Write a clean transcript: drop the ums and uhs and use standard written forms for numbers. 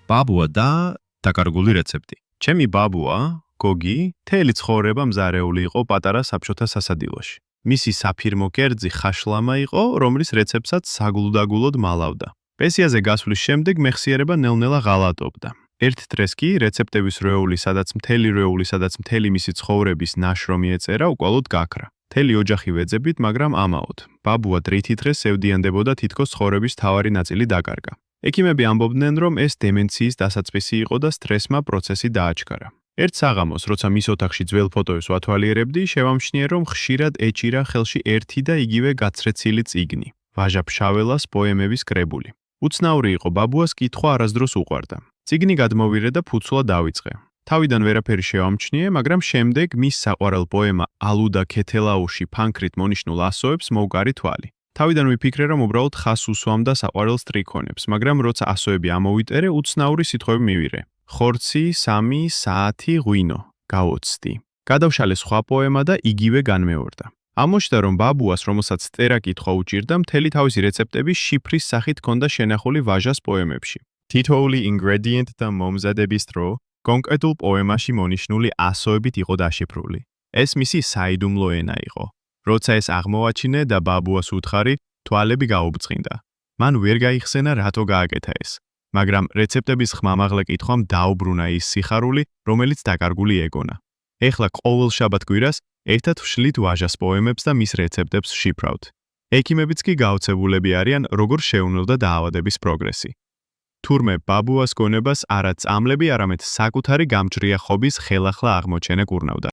ბაბუა და დაკარგული რეცეპტი. ჩემი ბაბუა, გოგი, მთელი ცხოვრება მზარეული იყო პატარა საბჭოთა სასადილოში. მისი საფირმო კერძი ხაშლამა იყო, რომლის რეცეპტსაც საგულდაგულოდ მალავდა. პენსიაზე გასვლის შემდეგ მეხსიერება ნელ-ნელა ღალატობდა. ერთ დღეს კი რეცეპტების რეული, სადაც მთელი მისი ცხოვრების ნაშრომი ეწერა, უკვალოდ გაქრა. მთელი ოჯახი ვეძებით, მაგრამ ამაოდ. ბაბუა დრითი დღეს ევდიანდებოდა თითქოს ცხოვრების თავარი ნაწილი დაკარგა. ექიმები ამბობდნენ, რომ ეს დემენციის დასაწყისი იყო და სტრესმა პროცესი დააჩქარა. ერთ საღამოს, როცა მის ოთახში ძველ ფოტოებს ვათვალიერებდი, შევამჩნიე, რომ ხშირად ეჭირა ხელში ერთი და იგივე გაცრეცილი წიგნი, ვაჟა ფშაველას პოემების კრებული. უცნაური იყო, ბაბუას კითხვა არასდროს უყვარდა. წიგნი გადმოვირე და ფუცლა დავიწყე. თავიდან ვერაფერი შევამჩნიე, მაგრამ შემდეგ მის საყვარელ პოემა ალუდა ქეთელაუში ფანქრით მონიშნულ ასოებს მოვგარი თვალი. თავიდან ვიფიქრე, რომ უბრალოდ ხას უსვამდა საყვარელ სტრიქონებს, მაგრამ როცა ასოები ამოვიტერე, უცნაური სიტყვები მივირე. ხორცი, 3 საათი, ღვინო, გავოცდი. გადავშალე სხვა პოემა და იგივე განმეორდა. ამოჩნდა, რომ ბაბუას, რომელსაც წერა კითხვა უჭირდა, მთელი თავისი რეცეპტები შიფრის სახით ჰქონდა შენახული ვაჟას პოემებში. თითოეული ინგრედიენტ და მომზადების დრო კონკრეტულ პოემაში მონიშნული ასოებით იყო დაშიფრული. ეს მისი საიდუმლო ენა იყო. როცა ეს აღმოვაჩინე და ბაბუას უთხარი, თვალები გაუბწყინდა. მან ვერ გაიხსენა რატო გააკეთა ეს. მაგრამ რეცეპტების ხმამაღლა კითხვამ დაუბრუნა ის სიხარული, რომელიც დაკარგული ეგონა. ეხლა ყოველ შაბათ-კვირას ერთად ვშლით ვაჟას პოემებს და მის რეცეპტებს ვშიფრავთ. ექიმებიც კი გაოცებულები არიან, როგორ შეუნელდა დაავადების პროგრესი. თურმე ბაბუას გონებას არა წამლები, არამედ საკუთარი გამჭრია ხობის ხელახლა აღმოჩენა კურნავდა.